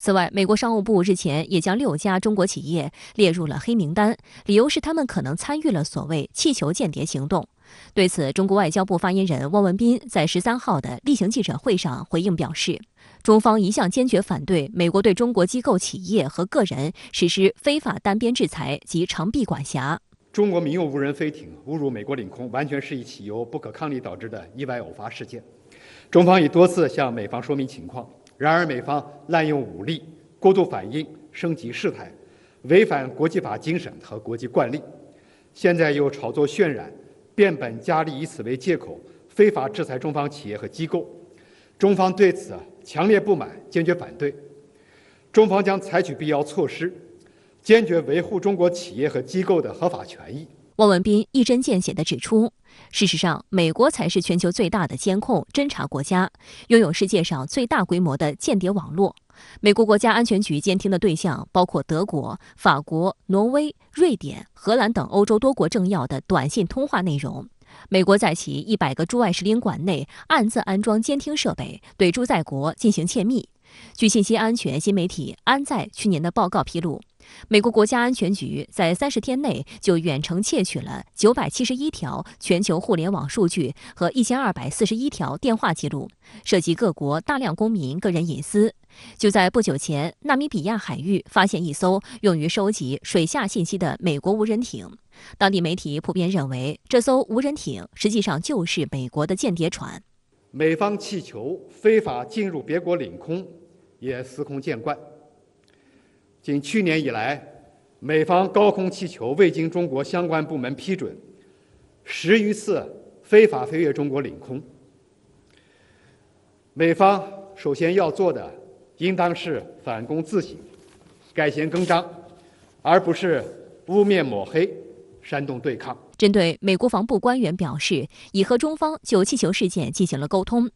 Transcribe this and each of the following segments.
此外，美国商务部日前也将6家中国企业列入了黑名单，理由是他们可能参与了所谓气球间谍行动。对此，中国外交部发言人汪文斌在13号的例行记者会上回应表示，中方一向坚决反对美国对中国机构、企业和个人实施非法单边制裁及长臂管辖。中国民用无人飞艇误入美国领空，完全是一起由不可抗力导致的意外偶发事件。中方已多次向美方说明情况，然而美方滥用武力、过度反应、升级事态，违反国际法精神和国际惯例。现在又炒作渲染，变本加厉，以此为借口非法制裁中方企业和机构。中方对此强烈不满，坚决反对。中方将采取必要措施，坚决维护中国企业和机构的合法权益。汪文斌一针见血地指出，事实上，美国才是全球最大的监控侦察国家，拥有世界上最大规模的间谍网络。美国国家安全局监听的对象包括德国、法国、挪威、瑞典、荷兰等欧洲多国政要的短信通话内容。美国在其100个驻外使领馆内暗自安装监听设备，对驻在国进行窃密。据信息安全新媒体安在去年的报告披露，美国国家安全局在30天内就远程窃取了971条全球互联网数据和1241条电话记录，涉及各国大量公民个人隐私。就在不久前，纳米比亚海域发现一艘用于收集水下信息的美国无人艇，当地媒体普遍认为，这艘无人艇实际上就是美国的间谍船。美方气球非法进入别国领空也司空见惯。仅去年以来，美方高空气球未经中国相关部门批准，10余次非法飞越中国领空。美方首先要做的，应当是反躬自省、改弦更张，而不是污蔑抹黑、煽动对抗。针对美国防部官员表示，已和中方就气球事件进行了沟通。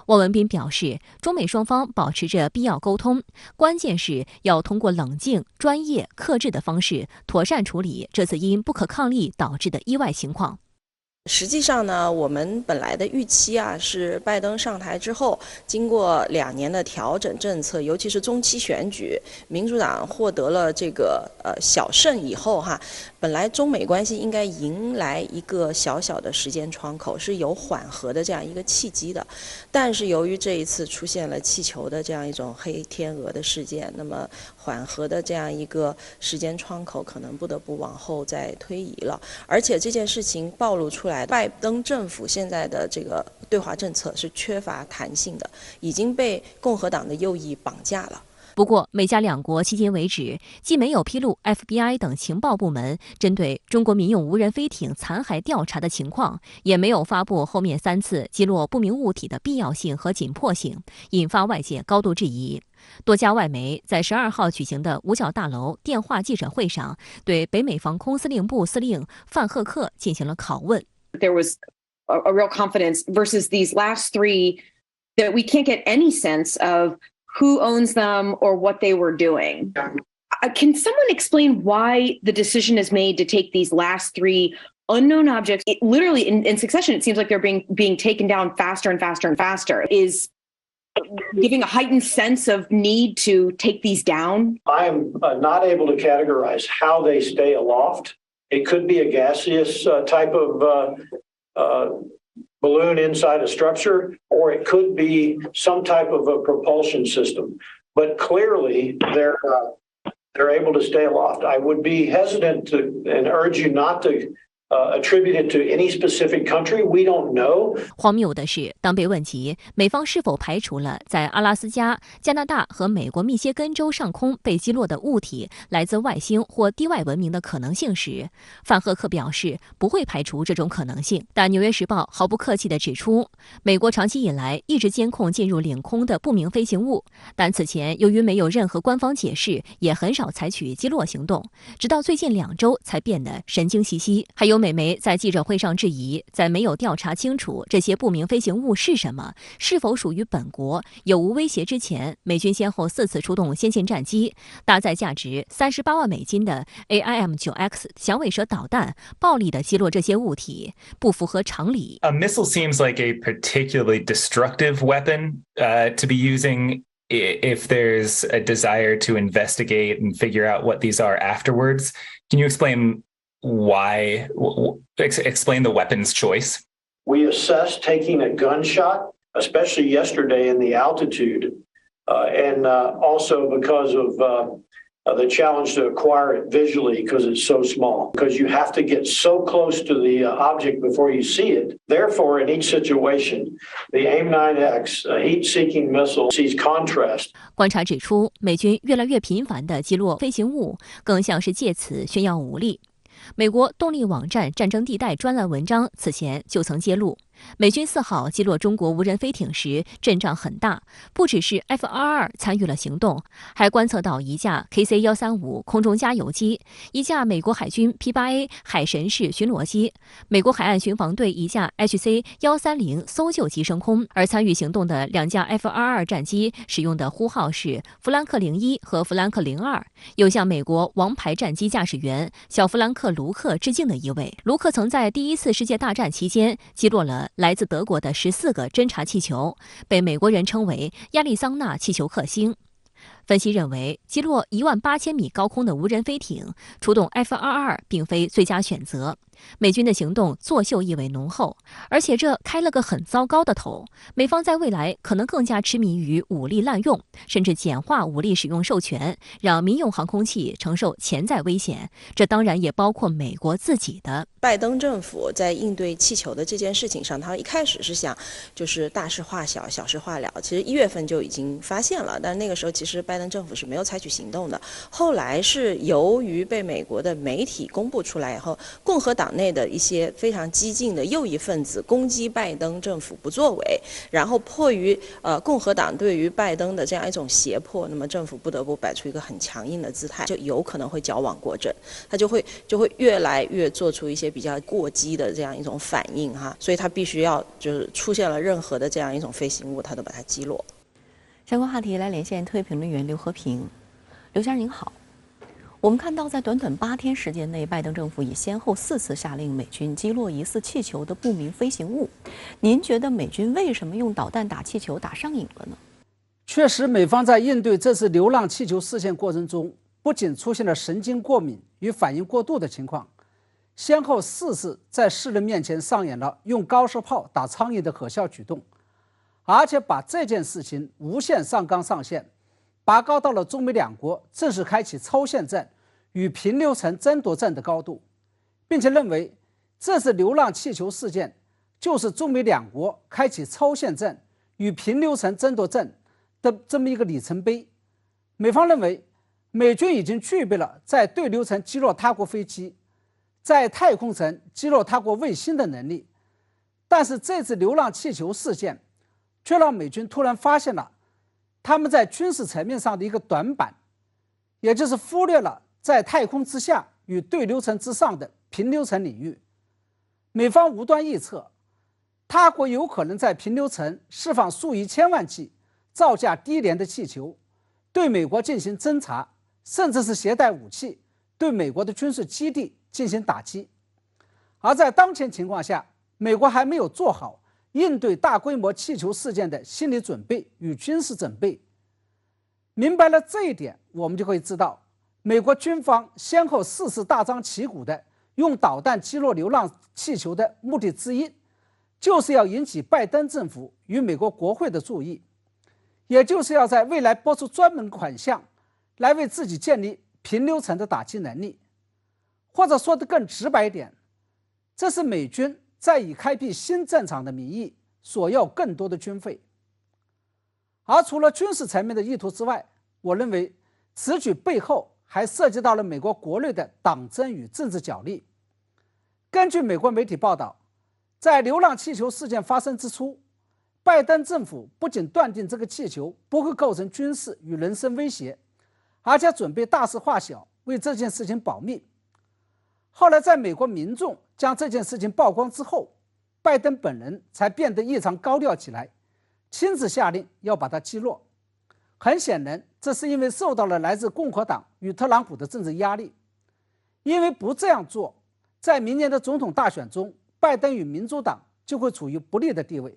汪文斌表示，中美双方保持着必要沟通，关键是要通过冷静、专业、克制的方式，妥善处理这次因不可抗力导致的意外情况。实际上呢，我们本来的预期是拜登上台之后，经过2年的调整政策，尤其是中期选举，民主党获得了这个小胜以后本来中美关系应该迎来一个小小的时间窗口，是有缓和的这样一个契机的。但是由于这一次出现了气球的这样一种黑天鹅的事件，那么缓和的这样一个时间窗口可能不得不往后再推移了。而且这件事情暴露出来，拜登政府现在的这个对华政策是缺乏弹性的，已经被共和党的右翼绑架了。不过，美加两国迄今为止既没有披露 FBI 等情报部门针对中国民用无人飞艇残骸调查的情况，也没有发布后面3次击落不明物体的必要性和紧迫性，引发外界高度质疑。多家外媒在12号举行的五角大楼电话记者会上，对北美防空司令部司令范赫克进行了拷问。There was a real confidence versus these last 3 that we can't get any sense of who owns them or what they were doing. Can someone explain why the decision is made to take these last 3 unknown objects, literally in succession? It seems like they're being taken down faster and faster and faster. Is giving a heightened sense of need to take these down? I am not able to categorize how they stay aloft. It could be a gaseous type of balloon inside a structure, or it could be some type of a propulsion system. But clearly, they're able to stay aloft. I would be hesitant to and urge you not to attribute it to any specific country. We don't know. 荒谬的是，当被问及美方是否排除了在阿拉斯加、加拿大和美国密歇根州上空被击落的物体来自外星或地外文明的可能性时，范赫克表示不会排除这种可能性。但《纽约时报》毫不客气地指出，美国长期以来一直监控进入领空的不明飞行物，但此前由于没有任何官方解释，也很少采取击落行动，直到最近2周才变得神经兮兮。还有美媒在记者会上质疑，在没有调查清楚这些不明飞行物是什么，是否属于本国，有无威胁之前，美军先后4次出动先进战机，搭载价值38万美金的 AIM-9X 响尾蛇导弹，暴力地击落这些物体，不符合常理。A missile seems like a particularly destructive weapon to be using if there's a desire to investigate and figure out what these are afterwards. Can you explain why, explain the weapons choice? We assessed taking a gunshot, especially yesterday in the altitude, and also because of the challenge to acquire it visually because it's so small, because you have to get so close to the object before you see it. Therefore, in each situation, the AIM-9X heat-seeking missile sees contrast. 观察指出，美军越来越频繁地击落飞行物，更像是借此炫耀武力。美国动力网站战争地带专栏文章此前就曾揭露，美军4号击落中国无人飞艇时阵仗很大，不只是 F-22参与了行动，还观测到一架 KC-135空中加油机，一架美国海军 P-8A 海神式巡逻机，美国海岸巡防队一架 HC-130搜救机升空，而参与行动的2架 F-22战机使用的呼号是弗兰克01和弗兰克02，又向美国王牌战机驾驶员小弗兰克卢克致敬的意味。卢克曾在第1次世界大战期间击落了来自德国的14个侦察气球，被美国人称为亚利桑那气球克星。分析认为，击落18000米高空的无人飞艇，出动 F-22并非最佳选择。美军的行动作秀意味浓厚，而且这开了个很糟糕的头。美方在未来可能更加痴迷于武力滥用，甚至简化武力使用授权，让民用航空器承受潜在危险。这当然也包括美国自己的。拜登政府在应对气球的这件事情上，他一开始是想就是大事化小，小事化了。其实1月份就已经发现了，但那个时候其实拜登政府是没有采取行动的。后来是由于被美国的媒体公布出来以后，共和党内的一些非常激进的右翼分子攻击拜登政府不作为，然后迫于共和党对于拜登的这样一种胁迫，那么政府不得不摆出一个很强硬的姿态，就有可能会矫枉过正，他就会越来越做出一些比较过激的这样一种反应哈，所以他必须要就是出现了任何的这样一种飞行物，他都把它击落。相关话题来连线特约评论员刘和平。刘先生您好，我们看到在短短8天时间内，拜登政府已先后4次下令美军击落疑似气球的不明飞行物。您觉得美军为什么用导弹打气球打上瘾了呢？确实，美方在应对这次流浪气球事件过程中，不仅出现了神经过敏与反应过度的情况，先后4次在世人面前上演了用高射炮打苍蝇的可笑举动，而且把这件事情无限上纲上线，拔高到了中美两国正式开启超限战与平流层争夺战的高度，并且认为这次流浪气球事件就是中美两国开启超限战与平流层争夺战的这么一个里程碑。美方认为美军已经具备了在对流层击落他国飞机，在太空层击落他国卫星的能力，但是这次流浪气球事件却让美军突然发现了他们在军事层面上的一个短板，也就是忽略了在太空之下与对流层之上的平流层领域。美方无端臆测他国有可能在平流层释放数以千万计造价低廉的气球，对美国进行侦察，甚至是携带武器对美国的军事基地进行打击。而在当前情况下，美国还没有做好应对大规模气球事件的心理准备与军事准备。明白了这一点，我们就可以知道，美国军方先后4次大张旗鼓的用导弹击落流浪气球的目的之一，就是要引起拜登政府与美国国会的注意，也就是要在未来拨出专门款项来为自己建立平流层的打击能力。或者说得更直白一点，这是美军在以开辟新战场的名义索要更多的军费。而除了军事层面的意图之外，我认为此举背后还涉及到了美国国内的党争与政治角力。根据美国媒体报道，在流浪气球事件发生之初，拜登政府不仅断定这个气球不会构成军事与人身威胁，而且准备大事化小，为这件事情保密。后来在美国民众将这件事情曝光之后，拜登本人才变得异常高调起来，亲自下令要把它击落。很显然，这是因为受到了来自共和党与特朗普的政治压力，因为不这样做，在明年的总统大选中，拜登与民主党就会处于不利的地位。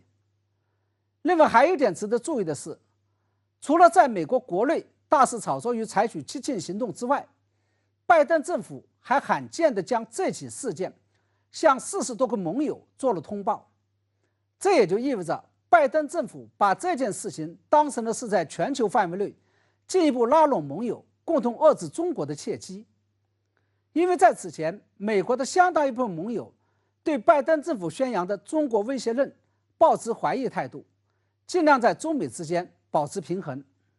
另外还有一点值得注意的是，除了在美国国内大肆炒作与采取激进行动之外，拜登政府还罕见地将这起事件向40多个盟友做了通报。这也就意味着拜登政府把这件事情当成了是在全球范围内进一步拉拢盟友，共同遏制中国的契机。因为在此前，美国的相当一部分盟友对拜登政府宣扬的中国威胁论抱持怀疑态度，尽量在中美之间保持平衡。